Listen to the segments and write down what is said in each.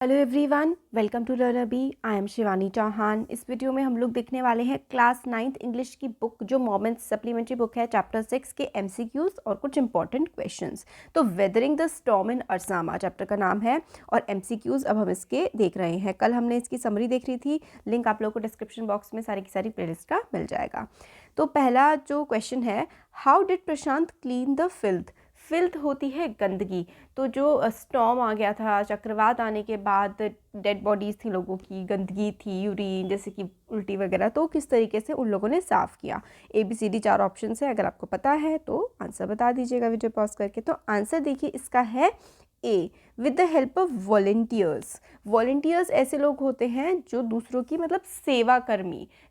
Hello everyone, welcome to Learner Bee. I am Shivani Chauhan. इस video में हम लोग देखने वाले हैं क्लास 9th इंग्लिश की बुक जो मोमेंट्स सप्लीमेंट्री बुक है, चैप्टर 6 के एमसीक्यूज और कुछ इंपॉर्टेंट क्वेश्चंस। तो weathering the storm in Ersama chapter का नाम है और एमसीक्यूज अब हम इसके देख रहे हैं। कल हमने इसकी समरी देख रही थी, लिंक आप लोगों को डिस्क्रिप्शन बॉक्स में सारी की सारी प्लेलिस्ट का मिल जाएगा। तो पहला जो क्वेश्चन है, how did Prashant clean the filth. Filth होती है गंदगी। तो जो स्टॉर्म आ गया था, चक्रवात आने के बाद डेड बॉडीज़ थी, लोगों की गंदगी थी, यूरिन जैसे कि उल्टी वगैरह, तो किस तरीके से उन लोगों ने साफ़ किया। ABCD 4 ऑप्शन है, अगर आपको पता है तो आंसर बता दीजिएगा वीडियो पॉज करके। तो आंसर देखिए इसका है A, with the help of volunteers. Volunteers ऐसे लोग होते हैं जो दूसरों की मतलब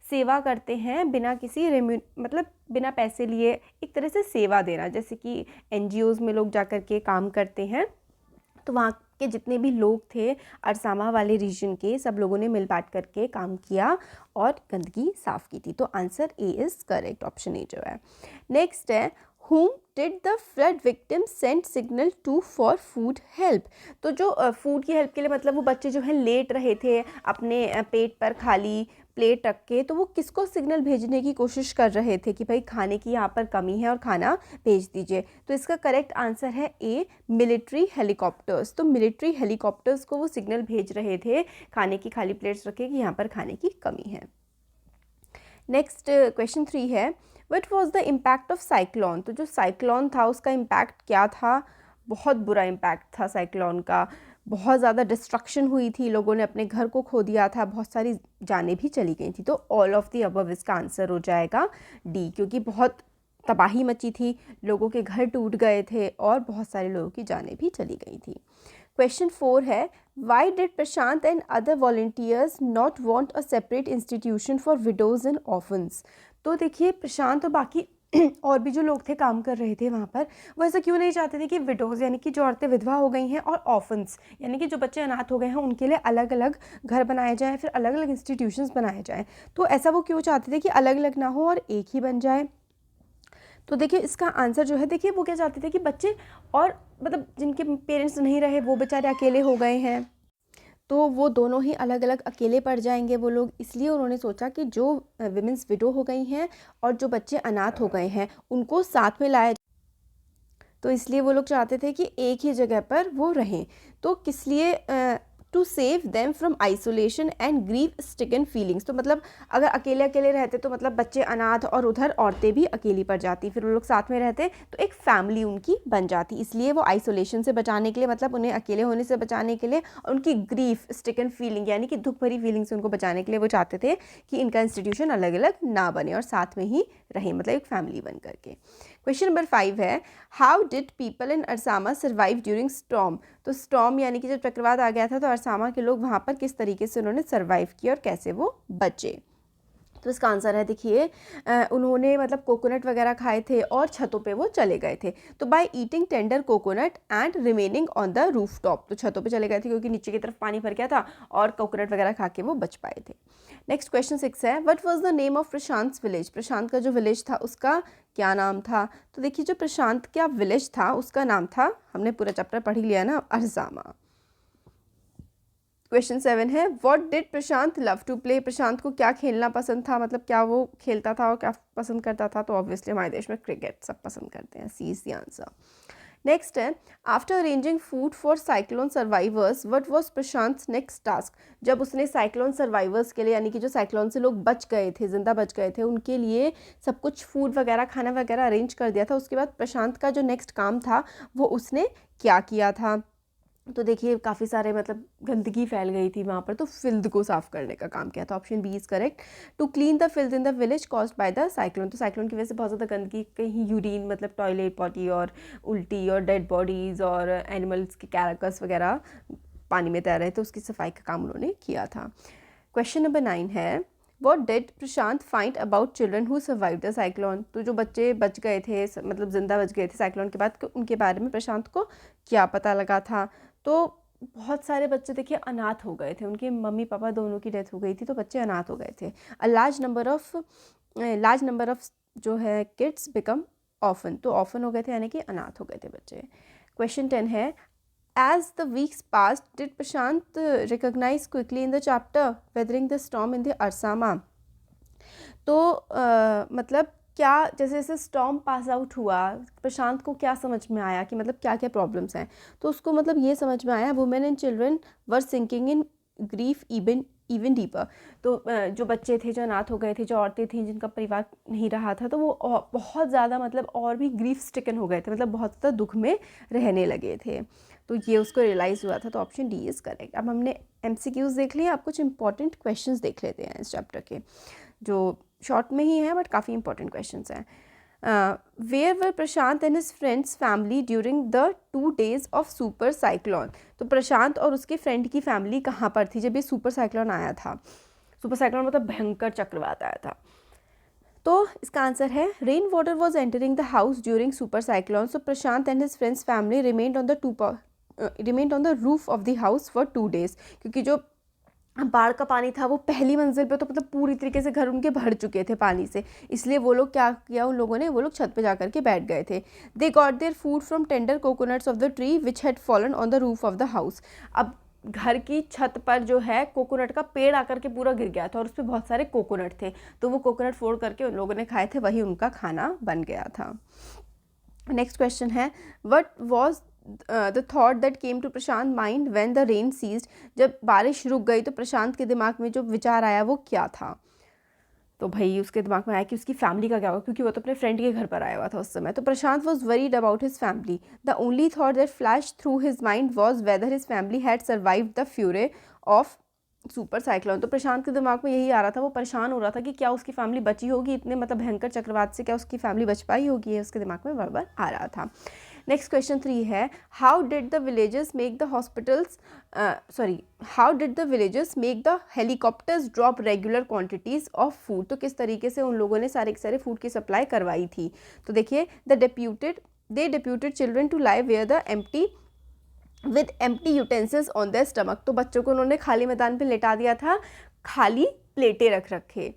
सेवा करते हैं बिना किसी मतलब बिना पैसे लिए, एक तरह से सेवा देना। जैसे कि NGOs में लोग जा कर के काम करते हैं, तो वहाँ के जितने भी लोग थे अरसामा वाले रीजन के, सब लोगों ने मिल बांट करके काम किया और गंदगी साफ़ की थी। तो answer A is correct, option A जो है। नेक्स्ट है, whom did the flood victim send signal to for food help। तो जो फूड की हेल्प के लिए, मतलब वो बच्चे जो हैं लेट रहे थे अपने पेट पर खाली प्लेट रख के, तो वो किसको सिग्नल भेजने की कोशिश कर रहे थे कि भाई खाने की यहाँ पर कमी है और खाना भेज दीजिए। तो इसका करेक्ट आंसर है ए, मिलिट्री हेलीकॉप्टर्स। तो मिलिट्री हेलीकॉप्टर्स को वो सिग्नल भेज रहे थे खाने की खाली प्लेट्स रखे कि यहाँ पर खाने की कमी है। नेक्स्ट क्वेश्चन 3 है, what was the impact of cyclone. तो जो साइक्लोन था उसका इम्पैक्ट क्या था। बहुत बुरा इम्पैक्ट था साइक्लोन का, बहुत ज़्यादा डिस्ट्रक्शन हुई थी, लोगों ने अपने घर को खो दिया था, बहुत सारी जानें भी चली गई थी। तो ऑल ऑफ द अबव इसका आंसर हो जाएगा डी, क्योंकि बहुत तबाही मची थी, लोगों के घर टूट गए थे और बहुत सारे लोगों की जानें भी चली गई थी। क्वेश्चन 4 है, why did Prashant and other volunteers not want a separate institution for widows and orphans. तो देखिए प्रशांत और बाकी और भी जो लोग थे काम कर रहे थे वहाँ पर, वो ऐसा क्यों नहीं चाहते थे कि विडोज़ यानी कि जो औरतें विधवा हो गई हैं और ऑर्फन्स यानी कि जो बच्चे अनाथ हो गए हैं उनके लिए अलग अलग घर बनाए जाएँ, फिर अलग अलग इंस्टीट्यूशंस बनाए जाएँ। तो ऐसा वो क्यों चाहते थे कि अलग अलग ना हो और एक ही बन जाए। तो देखिए इसका आंसर जो है, देखिए वो क्या चाहते थे कि बच्चे और मतलब जिनके पेरेंट्स नहीं रहे वो बेचारे अकेले हो गए हैं, तो वो दोनों ही अलग अलग अकेले पड़ जाएंगे वो लोग। इसलिए उन्होंने सोचा कि जो विमेंस विडो हो गई हैं और जो बच्चे अनाथ हो गए हैं उनको साथ में लाया। तो इसलिए वो लोग चाहते थे कि एक ही जगह पर वो रहें। तो किस लिए, to save them from isolation and grief stricken feelings. तो मतलब अगर अकेले अकेले रहते तो मतलब बच्चे अनाथ और उधर औरतें भी अकेली पड़ जाती, फिर वो लोग साथ में रहते तो एक फैमिली उनकी बन जाती। इसलिए वो आइसोलेशन से बचाने के लिए, मतलब उन्हें अकेले होने से बचाने के लिए, और उनकी ग्रीफ स्टिकन फीलिंग यानी कि दुख भरी फीलिंग से उनको बचाने के लिए वो चाहते थे कि इनका इंस्टीट्यूशन अलग अलग ना बने और साथ में ही रहे, मतलब एक फैमिली बन करके। क्वेश्चन नंबर 5 है, how did people in Ersama survive during storm. तो स्टॉर्म यानी कि जब चक्रवात आ गया था तो अरसामा के लोग वहाँ पर किस तरीके से उन्होंने सर्वाइव किया और कैसे वो बचे। तो इसका आंसर है, देखिए उन्होंने मतलब कोकोनट वगैरह खाए थे और छतों पे वो चले गए थे। तो by eating tender coconut and remaining on the roof top. तो छतों पे चले गए थे क्योंकि नीचे की तरफ पानी भर गया था और कोकोनट वगैरह खा के वो बच पाए थे। नेक्स्ट क्वेश्चन 6 है, what was the name of Prashant village. Prashant का जो विलेज था उसका क्या नाम था। तो देखिए जो प्रशांत का विलेज था उसका नाम था, हमने पूरा चैप्टर पढ़ ही लिया ना, अरसामा। क्वेश्चन 7 है, what did Prashant love to play. Prashant को क्या खेलना पसंद था, मतलब क्या वो खेलता था और क्या पसंद करता था। तो ऑब्वियसली हमारे देश में क्रिकेट सब पसंद करते हैं, सी इज द आंसर। नेक्स्ट है, after arranging food for cyclone survivors what was Prashant next task. जब उसने साइक्लोन सर्वाइवर्स के लिए, यानी कि जो साइक्लोन से लोग बच गए थे, जिंदा बच गए थे, उनके लिए सब कुछ फूड वगैरह खाना वगैरह अरेंज कर दिया था, उसके बाद प्रशांत का जो नेक्स्ट काम था वो उसने क्या किया था। तो देखिए काफ़ी सारे मतलब गंदगी फैल गई थी वहाँ पर, तो फिल्द को साफ़ करने का काम किया था। Option B is correct, to clean the filth in the village caused by the cyclone. तो साइक्लोन की वजह से बहुत ज़्यादा गंदगी, कहीं यूरिन मतलब टॉयलेट पॉटी और उल्टी और डेड बॉडीज़ और एनिमल्स के कैरकस वगैरह पानी में तैर रहे थे, उसकी सफाई का काम उन्होंने किया था। क्वेश्चन नंबर 9 है, what did Prashant find about children who survive the cyclone. तो जो बच्चे बच गए थे, मतलब जिंदा बच गए थे साइक्लोन के बाद, उनके बारे में प्रशांत को क्या पता लगा था। तो बहुत सारे बच्चे देखिए अनाथ हो गए थे, उनके मम्मी पापा दोनों की डेथ हो गई थी, तो बच्चे अनाथ हो गए थे। लार्ज नंबर ऑफ जो है किड्स बिकम ऑफन। तो ऑफन हो गए थे यानी कि अनाथ हो गए थे बच्चे। क्वेश्चन 10 है, As the weeks passed, did Prashant recognize quickly in the chapter Weathering the Storm in the Arsama? तो मतलब क्या जैसे जैसे स्टॉर्म पास आउट हुआ, प्रशांत को क्या समझ में आया कि मतलब क्या क्या प्रॉब्लम्स हैं, तो उसको मतलब ये समझ में आया women and children were sinking in grief even deeper. तो जो बच्चे थे जो अनाथ हो गए थे, जो औरतें थीं जिनका परिवार नहीं रहा था, तो वो बहुत ज़्यादा मतलब और भी ग्रीफ स्टिकन हो गए थे, मतलब बहुत ज़्यादा दुख में रहने लगे थे। तो ये उसको रियलाइज़ हुआ था, तो ऑप्शन डी इज़ करेक्ट। अब हमने MCQs देख लिए, अब कुछ इंपॉर्टेंट क्वेश्चंस देख लेते हैं इस चैप्टर के, जो शॉर्ट में ही है बट काफ़ी इंपॉर्टेंट क्वेश्चंस हैं। Where were Prashant and his friends family during the 2 days of super cyclone? तो प्रशांत और उसके फ्रेंड की फैमिली कहाँ पर थी जब ये सुपर साइक्लोन आया था? सुपर साइक्लोन मतलब भयंकर चक्रवात आया था। तो इसका आंसर है rain water was entering the house during super cyclone, so Prashant and his friends family remained on the roof of the house for 2 days। क्योंकि जो बाढ़ का पानी था वो पहली मंजिल पे, तो मतलब पूरी तरीके से घर उनके भर चुके थे पानी से, इसलिए वो लोग क्या किया उन लोगों ने, वो लोग छत पे जा कर के बैठ गए थे। They got their food from tender coconuts of the tree which had fallen on the roof of the house. अब घर की छत पर जो है कोकोनट का पेड़ आकर के पूरा गिर गया था और उस पर बहुत सारे कोकोनट थे, तो वो कोकोनट फोड़ करके उन लोगों ने खाए थे, वही उनका खाना बन गया था। नेक्स्ट क्वेश्चन है what was the thought that came to Prashant mind when the rain ceased? जब बारिश रुक गई तो प्रशांत के दिमाग में जो विचार आया वो क्या था? तो भाई उसके दिमाग में आया कि उसकी फैमिली का क्या होगा, क्योंकि वो तो अपने फ्रेंड के घर पर आया हुआ था उस समय। तो Prashant was worried about his family. The only thought that flash through his mind was whether his family had survived the fury of super cyclone. तो प्रशांत के दिमाग में यही आ रहा था, वो परेशान हो रहा था कि क्या उसकी फैमिली बची होगी इतने मतलब भयंकर चक्रवात से, क्या उसकी फैमिली बच पाई होगी, ये उसके दिमाग में बार बार आ रहा था। नेक्स्ट क्वेश्चन 3 है how did the villagers make the helicopters drop regular quantities of food? तो किस तरीके से उन लोगों ने सारे के सारे फूड की सप्लाई करवाई थी? तो देखिए they deputed children to lie where the with empty utensils on their stomach. तो बच्चों को उन्होंने खाली मैदान पे लेटा दिया था, खाली प्लेटें रख रखे।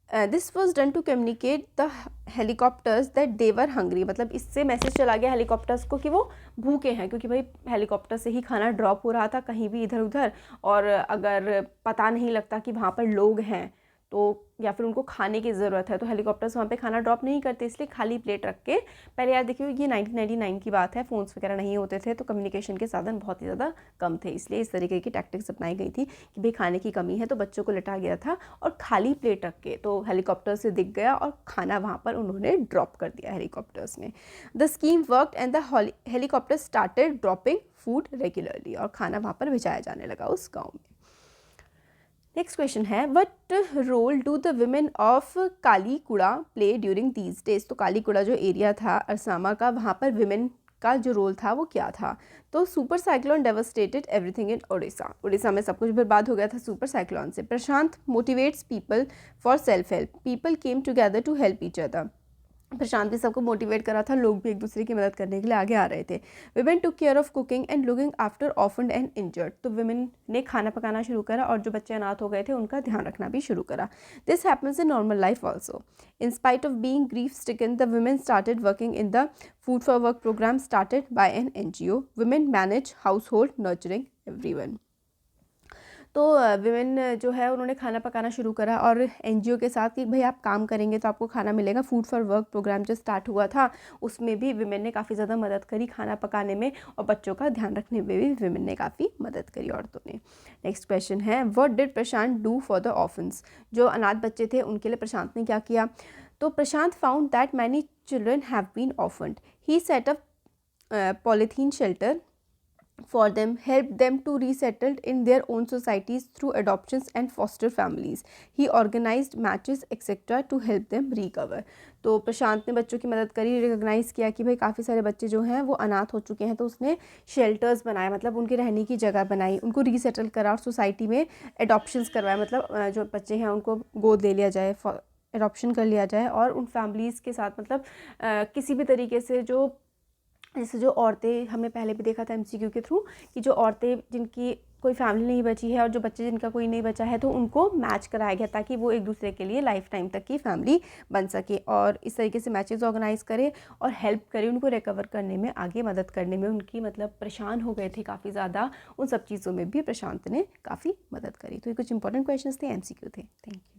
This was done to communicate the helicopters that they were hungry. मतलब इससे मैसेज चला गया हेलीकॉप्टर्स को कि वो भूखे हैं, क्योंकि भाई हेलीकॉप्टर से ही खाना ड्रॉप हो रहा था कहीं भी इधर उधर, और अगर पता नहीं लगता कि वहाँ पर लोग हैं तो या फिर उनको खाने की ज़रूरत है तो हेलीकॉप्टर्स वहाँ पे खाना ड्रॉप नहीं करते, इसलिए खाली प्लेट रख के। पहले यार देखिए ये 1999 की बात है, फ़ोन्स वगैरह नहीं होते थे, तो कम्युनिकेशन के साधन बहुत ही ज़्यादा कम थे, इसलिए इस तरीके की टैक्टिक्स अपनाई गई थी कि भाई खाने की कमी है तो बच्चों को लिटा गया था और खाली प्लेट रख के, तो हेलीकॉप्टर से दिख गया और खाना वहाँ पर उन्होंने ड्रॉप कर दिया हेलीकॉप्टर्स ने। The scheme worked and the helicopter started dropping food regularly, और खाना वहाँ पर भिजाया जाने लगा उस गाँव में। नेक्स्ट क्वेश्चन है what role do the women of Kalikuda play during these days? तो कालीकुड़ा जो एरिया था अरसामा का, वहाँ पर वुमेन का जो रोल था वो क्या था? तो super cyclone devastated everything in Orissa में सब कुछ बर्बाद हो गया था सुपर साइक्लोन से। Prashant motivates people for self help, people came together to help each other. Prashant भी सबको मोटिवेट करा था, लोग भी एक दूसरे की मदद करने के लिए आगे आ रहे थे। Women took care of cooking and looking after orphaned and injured. तो विमेन ने खाना पकाना शुरू करा और जो बच्चे अनाथ हो गए थे उनका ध्यान रखना भी शुरू करा। This happens in normal life also. In spite of being grief stricken the women started working in the food for work program started by an NGO। Women manage household nurturing everyone. तो women जो है उन्होंने खाना पकाना शुरू करा और NGO के साथ कि भाई आप काम करेंगे तो आपको खाना मिलेगा। फूड फॉर वर्क प्रोग्राम जो स्टार्ट हुआ था उसमें भी विमेन ने काफ़ी ज़्यादा मदद करी खाना पकाने में, और बच्चों का ध्यान रखने में भी विमेन ने काफ़ी मदद करी औरतों ने। नेक्स्ट क्वेश्चन है what did Prashant do for the orphans? जो अनाथ बच्चे थे उनके लिए प्रशांत ने क्या किया? तो Prashant found that many children have been orphaned. He set up polythene shelter for them, help them to resettle in their own societies through adoptions and foster families. He organized matches etc. to help them recover. तो प्रशांत ने बच्चों की मदद करी, recognise किया कि भाई काफ़ी सारे बच्चे जो हैं वो अनाथ हो चुके हैं, तो उसने शेल्टर्स बनाए, मतलब उनके रहने की जगह बनाई, उनको रीसेटल करा और सोसाइटी में एडॉप्शंस करवाया, मतलब जो बच्चे हैं उनको गोद ले लिया जाए, एडॉप्शन कर लिया जाए, और उन फैमिलीज़ के साथ मतलब किसी भी तरीके से जो जैसे जो औरतें हमने पहले भी देखा था MCQ के थ्रू कि जो औरतें जिनकी कोई फैमिली नहीं बची है और जो बच्चे जिनका कोई नहीं बचा है तो उनको मैच कराया गया ताकि वो एक दूसरे के लिए लाइफ टाइम तक की फैमिली बन सके। और इस तरीके से मैचेस ऑर्गेनाइज करे और हेल्प करे उनको रिकवर करने में, आगे मदद करने में। उनकी मतलब परेशान हो गए थे काफ़ी ज़्यादा, उन सब चीज़ों में भी प्रशांत ने काफ़ी मदद करी। तो ये कुछ इंपॉर्टेंट क्वेश्चन थे, MCQ थे। Thank you.